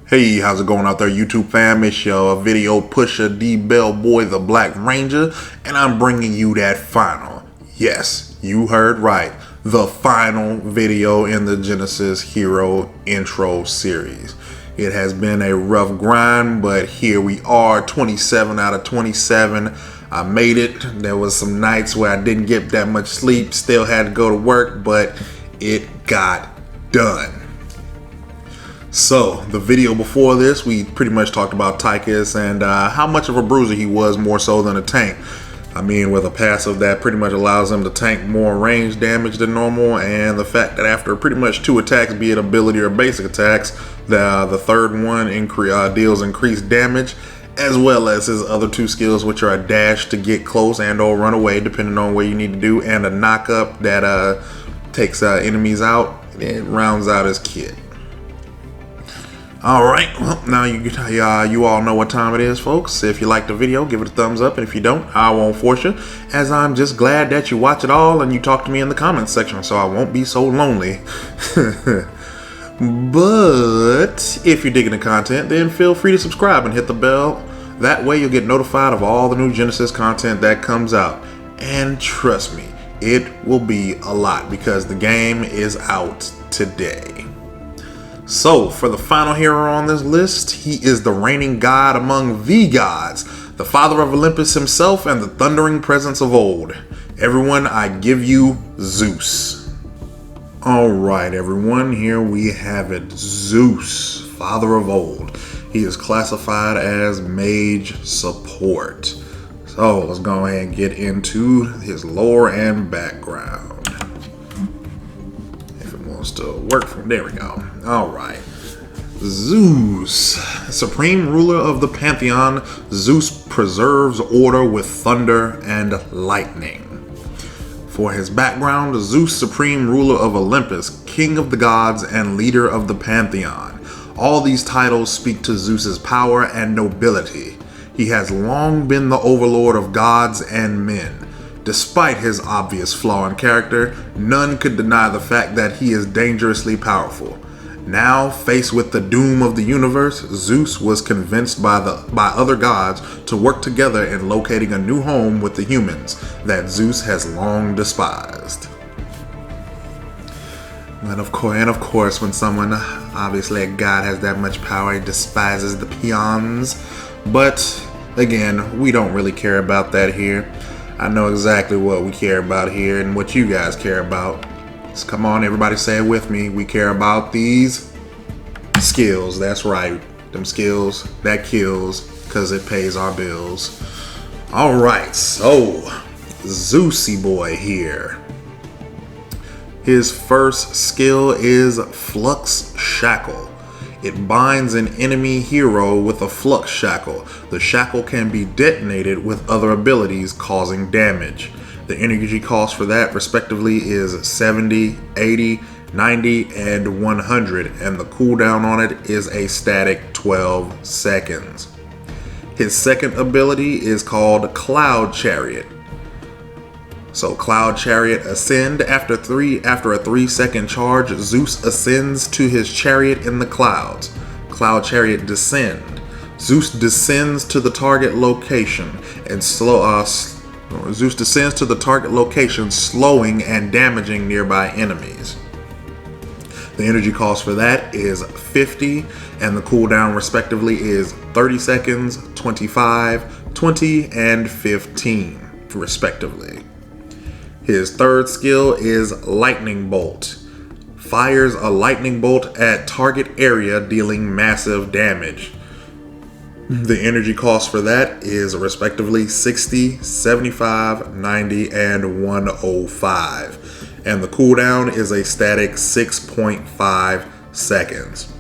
Hey, how's it going out there, YouTube fam? It's your video pusher D-Bell boy, the Black Ranger, and I'm bringing you that final, yes, you heard right, the final video in the Genesis Hero intro series. It has been a rough grind, but here we are, 27 out of 27. I made it. There was some nights where I didn't get that much sleep, still had to go to work, but it got done. So, the video before this, we pretty much talked about Tychus and how much of a bruiser he was, more so than a tank. I mean, with a passive that pretty much allows him to tank more range damage than normal, and the fact that after pretty much 2 attacks, be it ability or basic attacks, the third one deals increased damage, as well as his other 2 skills, which are a dash to get close and or run away, depending on what you need to do, and a knock up that takes enemies out. It rounds out his kit. Alright, well, now you all know what time it is, folks. If you like the video, give it a thumbs up, and if you don't, I won't force you, as I'm just glad that you watch it all and you talk to me in the comments section, so I won't be so lonely. But if you're digging the content, then feel free to subscribe and hit the bell. That way you'll get notified of all the new Genesis content that comes out. And trust me, it will be a lot, because the game is out today. So, for the final hero on this list, he is the reigning god among the gods, the father of Olympus himself, and the thundering presence of old. Everyone, I give you Zeus. Alright everyone, here we have it. Zeus, father of old. He is classified as mage support. So, let's go ahead and get into his lore and background. To work from there we go. All right, Zeus, supreme ruler of the pantheon. Zeus preserves order with thunder and lightning. For his background, Zeus, supreme ruler of Olympus, king of the gods and leader of the pantheon. All these titles speak to Zeus's power and nobility. He has long been the overlord of gods and men. Despite his obvious flaw in character, none could deny the fact that he is dangerously powerful. Now, faced with the doom of the universe, Zeus was convinced by other gods to work together in locating a new home with the humans that Zeus has long despised. And of course, when someone, obviously a god, has that much power, he despises the peons. But again, we don't really care about that here. I know exactly what we care about here and what you guys care about. So come on, everybody, say it with me. We care about these skills. That's right. Them skills that kills, because it pays our bills. All right, so Zeusy boy here. His first skill is Flux Shackle. It binds an enemy hero with a flux shackle. The shackle can be detonated with other abilities, causing damage. The energy cost for that respectively is 70, 80, 90, and 100, and the cooldown on it is a static 12 seconds. His second ability is called Cloud Chariot. So Cloud Chariot ascend. After a 3-second charge, Zeus ascends to his chariot in the clouds. Cloud Chariot descend. Zeus descends to the target location and slowing and damaging nearby enemies. The energy cost for that is 50, and the cooldown respectively is 30 seconds, 25, 20, and 15 respectively. His third skill is Lightning Bolt. Fires a lightning bolt at target area, dealing massive damage. The energy cost for that is respectively 60, 75, 90, and 105. And the cooldown is a static 6.5 seconds.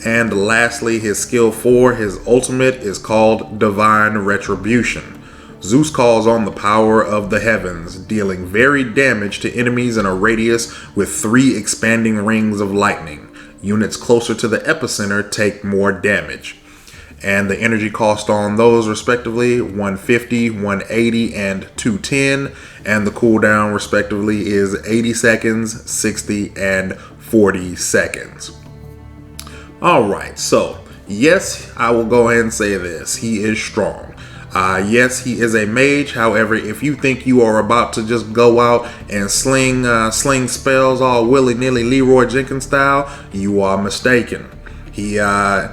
And lastly, his skill 4, his ultimate, is called Divine Retribution. Zeus calls on the power of the heavens, dealing varied damage to enemies in a radius with 3 expanding rings of lightning. Units closer to the epicenter take more damage. And the energy cost on those respectively 150, 180, and 210, and the cooldown respectively is 80 seconds, 60, and 40 seconds. Alright, so yes, I will go ahead and say this. He is strong. Yes, he is a mage. However, if you think you are about to just go out and sling spells all willy-nilly Leroy Jenkins style, you are mistaken. I'll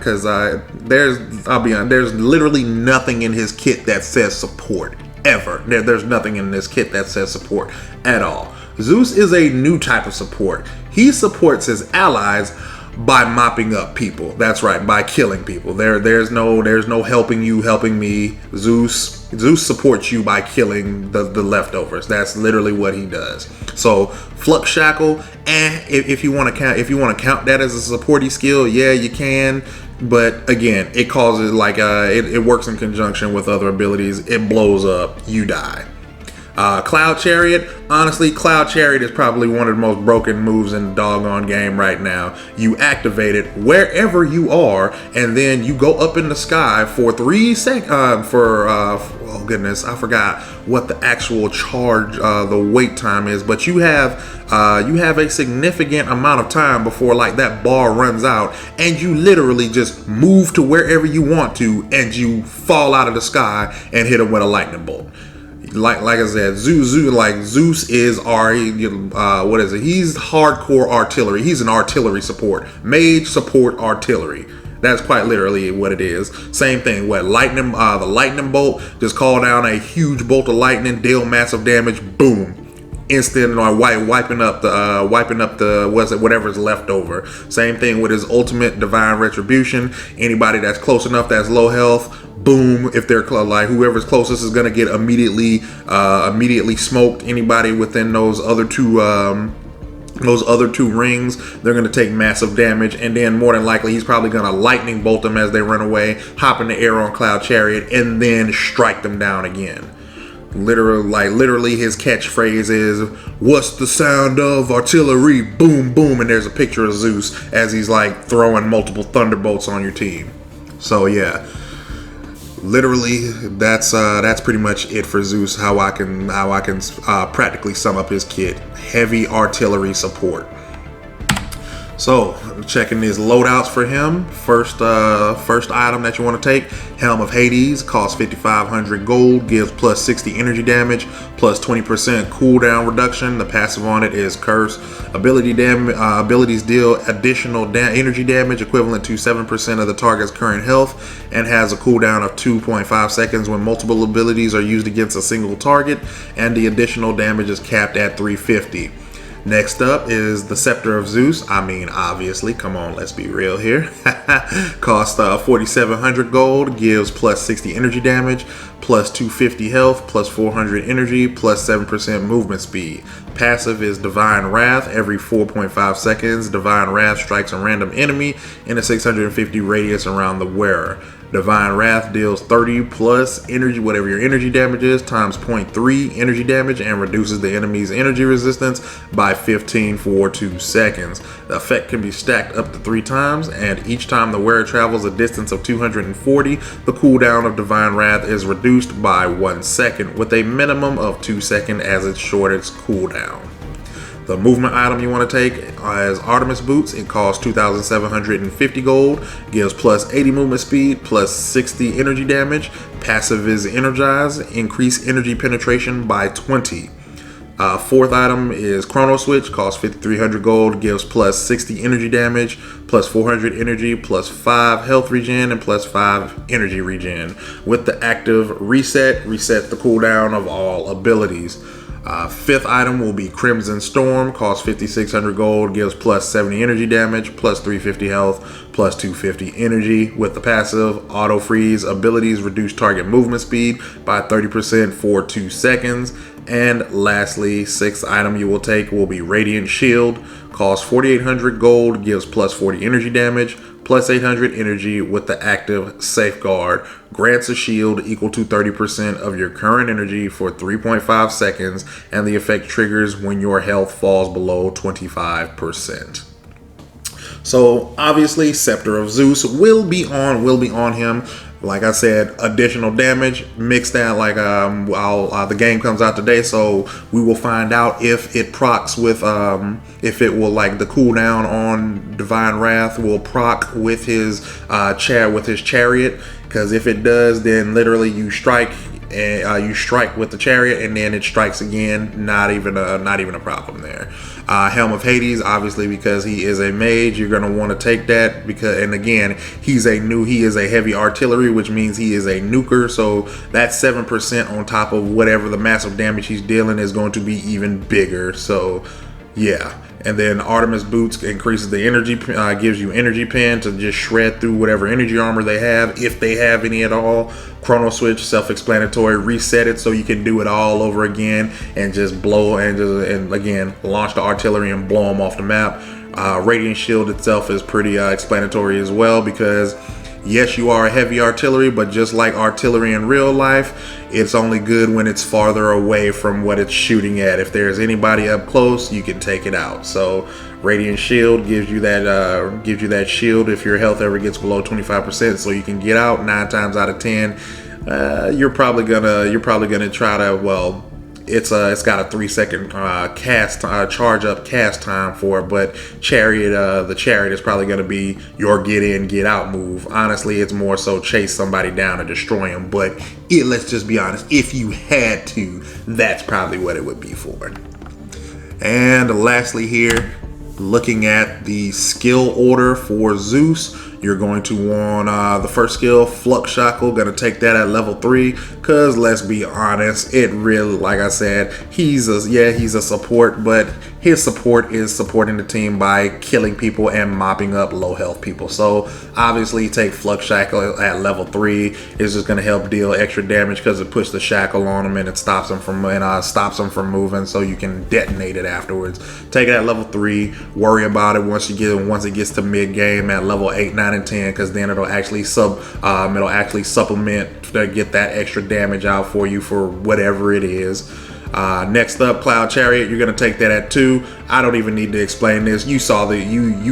be honest, there's literally nothing in his kit that says support ever. There's nothing in this kit that says support at all. Zeus is a new type of support. He supports his allies by mopping up people. That's right, by killing people. There's no helping you, helping me. Zeus supports you by killing the leftovers. That's literally what he does. So Flux Shackle, if you want to count that as a supporty skill, yeah, you can. But again, it causes it works in conjunction with other abilities. It blows up, you die. Cloud Chariot, honestly, Cloud Chariot is probably one of the most broken moves in the doggone game right now. You activate it wherever you are, and then you go up in the sky for 3 seconds. Oh goodness, I forgot what the actual charge, the wait time is, but you have a significant amount of time before that bar runs out, and you literally just move to wherever you want to, and you fall out of the sky and hit him with a lightning bolt. Like I said, Zeus is what is it? He's hardcore artillery. He's an artillery support. Mage support artillery. That's quite literally what it is. Same thing. The lightning bolt, just call down a huge bolt of lightning, deal massive damage, boom. Instant wiping up the whatever's left over. Same thing with his ultimate divine retribution. Anybody that's close enough that's low health, boom, if they're whoever's closest is gonna get immediately smoked. Anybody within those other two rings, they're gonna take massive damage, and then more than likely he's probably gonna lightning bolt them as they run away, hop in the air on Cloud Chariot, and then strike them down again. Literally his catchphrase is, "What's the sound of artillery? Boom, boom," and there's a picture of Zeus as he's throwing multiple thunderbolts on your team. So yeah, literally that's pretty much it for Zeus. How I can practically sum up his kit: heavy artillery support. So checking his loadouts for him. First item that you want to take: Helm of Hades, costs 5,500 gold, gives plus 60 energy damage, plus 20% cooldown reduction. The passive on it is Curse. Abilities deal additional energy damage equivalent to 7% of the target's current health, and has a cooldown of 2.5 seconds when multiple abilities are used against a single target, and the additional damage is capped at 350. Next up is the Scepter of Zeus. I mean, obviously, come on, let's be real here. Costs 4,700 gold, gives plus 60 energy damage, plus 250 health, plus 400 energy, plus 7% movement speed. Passive is Divine Wrath. Every 4.5 seconds, Divine Wrath strikes a random enemy in a 650 radius around the wearer. Divine Wrath deals 30 plus energy, whatever your energy damage is, times 0.3 energy damage, and reduces the enemy's energy resistance by 15 for 2 seconds. The effect can be stacked up to 3 times, and each time the wearer travels a distance of 240, the cooldown of Divine Wrath is reduced by 1 second, with a minimum of 2 seconds as its shortest cooldown. The movement item you want to take is Artemis Boots. It costs 2,750 gold, gives plus 80 movement speed, plus 60 energy damage. Passive is Energize, increase energy penetration by 20. Fourth item is Chrono Switch, costs 5,300 gold, gives plus 60 energy damage, plus 400 energy, plus 5 health regen, and plus 5 energy regen. With the active reset the cooldown of all abilities. Fifth item will be Crimson Storm, costs 5,600 gold, gives plus 70 energy damage, plus 350 health, plus 250 energy. With the passive, Auto Freeze, abilities reduce target movement speed by 30% for 2 seconds. And lastly, sixth item you will take will be Radiant Shield, costs 4,800 gold, gives plus 40 energy damage, plus 800 energy. With the active Safeguard, grants a shield equal to 30% of your current energy for 3.5 seconds, and the effect triggers when your health falls below 25%. So obviously Scepter of Zeus will be on him. Like I said, additional damage. Mix that like the game comes out today, so we will find out if it procs with if it will, like, the cooldown on Divine Wrath will proc with his chariot. Because if it does, then literally you strike and you strike with the chariot, and then it strikes again. Not even a problem there. Helm of Hades, obviously, because he is a mage, you're gonna want to take that because, and again, he is a heavy artillery, which means he is a nuker. So that 7% on top of whatever the massive damage he's dealing is going to be even bigger. So yeah. And then Artemis Boots increases the energy, gives you energy pen to just shred through whatever energy armor they have, if they have any at all. Chrono Switch, self-explanatory, reset it so you can do it all over again and just blow and again launch the artillery and blow them off the map. Radiant Shield itself is pretty explanatory as well, because yes, you are a heavy artillery, but just like artillery in real life, it's only good when it's farther away from what it's shooting at. If there's anybody up close, you can take it out. So Radiant Shield gives you that shield if your health ever gets below 25%, so you can get out. 9 times out of 10, you're probably gonna try to, well, it's got a 3-second charge up cast time for it, but the chariot is probably going to be your get in get out move. Honestly, it's more so chase somebody down and destroy them, but let's just be honest, if you had to, that's probably what it would be for. And lastly here, looking at the skill order for Zeus, you're going to want the first skill, Flux Shackle. Gonna take that at level 3, because let's be honest, it really, like I said, he's a support, but his support is supporting the team by killing people and mopping up low health people. So obviously take Flux Shackle at level 3 is just gonna help deal extra damage, because it puts the shackle on them and it stops them from moving, so you can detonate it afterwards. Take it at level 3. Worry about it once it gets to mid game at level 8, 9, and 10, because then it'll actually supplement to get that extra damage out for you for whatever it is. Next up, Cloud Chariot, you're gonna take that at 2. I don't even need to explain this. You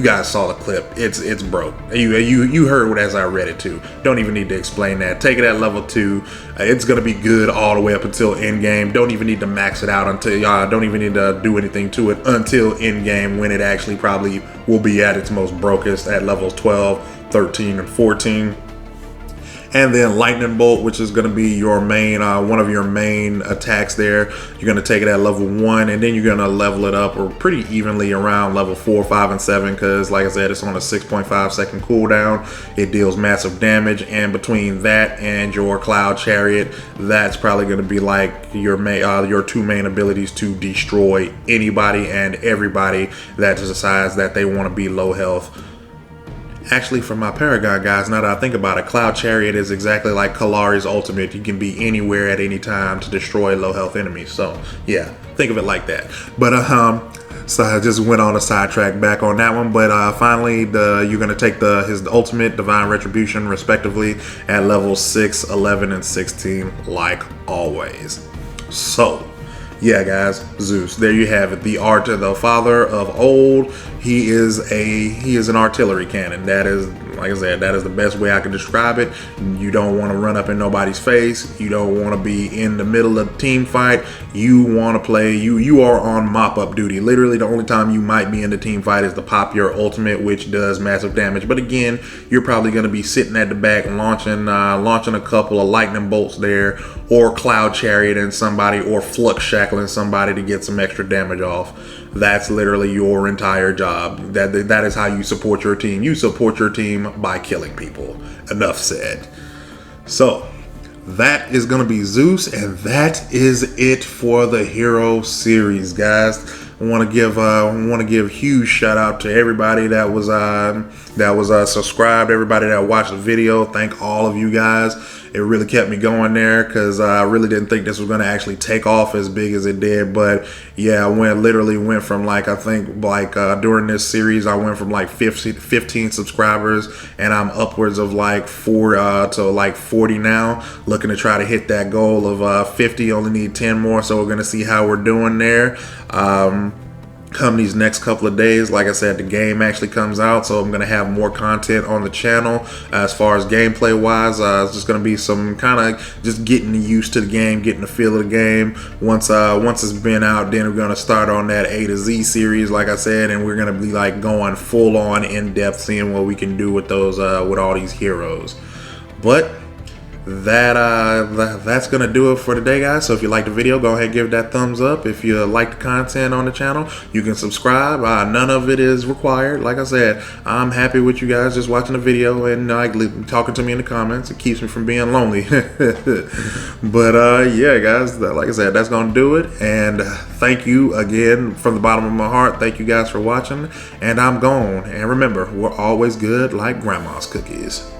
guys saw the clip. It's broke. You heard what as I read it too. Don't even need to explain that. Take it at level 2. It's gonna be good all the way up until end game. Don't even need to max it out until don't even need to do anything to it until end game, when it actually probably will be at its most brokest at levels 12, 13, and 14. And then Lightning Bolt, which is going to be your main, one of your main attacks there. You're going to take it at level 1, and then you're going to level it up or pretty evenly around level 4, 5, and 7, because like I said, it's on a 6.5 second cooldown. It deals massive damage, and between that and your Cloud Chariot, that's probably going to be like your 2 main abilities to destroy anybody and everybody that decides that they want to be low health. Actually, for my Paragon guys, now that I think about it, Cloud Chariot is exactly like Kalari's ultimate. You can be anywhere at any time to destroy low health enemies. So yeah, think of it like that. But so I just went on a sidetrack back on that one. But finally, you're gonna take his ultimate, Divine Retribution, respectively, at level 6, 11, and 16, like always. So yeah, guys, Zeus. There you have it. The father of old. He is an artillery cannon. That is, like I said, that is the best way I can describe it. You don't want to run up in nobody's face. You don't want to be in the middle of the team fight. You want to play. You are on mop-up duty. Literally, the only time you might be in the team fight is to pop your ultimate, which does massive damage. But again, you're probably going to be sitting at the back launching a couple of lightning bolts there, or Cloud Chariot and somebody, or Flux Shackling somebody to get some extra damage off. That's literally your entire job. That is how you support your team. You support your team by killing people. Enough said. So that is going to be Zeus, and that is it for the Hero series, guys. I want to give huge shout out to everybody that was subscribed, everybody that watched the video. Thank all of you guys. It really kept me going there, because I really didn't think this was going to actually take off as big as it did. But yeah, I literally went from during this series, I went from like 15 subscribers, and I'm upwards of like 4 to like 40 now, looking to try to hit that goal of 50. Only need 10 more, so we're going to see how we're doing there. come these next couple of days. Like I said, the game actually comes out, so I'm gonna have more content on the channel as far as gameplay wise. It's just gonna be some kind of just getting used to the game, getting the feel of the game. Once it's been out, then we're gonna start on that A to Z series, like I said, and we're gonna be like going full on in depth, seeing what we can do with those with all these heroes. But that's gonna do it for today, guys. So if you liked the video, go ahead and give that thumbs up. If you like the content on the channel, you can subscribe. None of it is required. Like I said, I'm happy with you guys just watching the video and talking to me in the comments. It keeps me from being lonely. But yeah, guys, like I said, that's gonna do it. And thank you again from the bottom of my heart. Thank you guys for watching, and I'm gone. And remember, we're always good like grandma's cookies.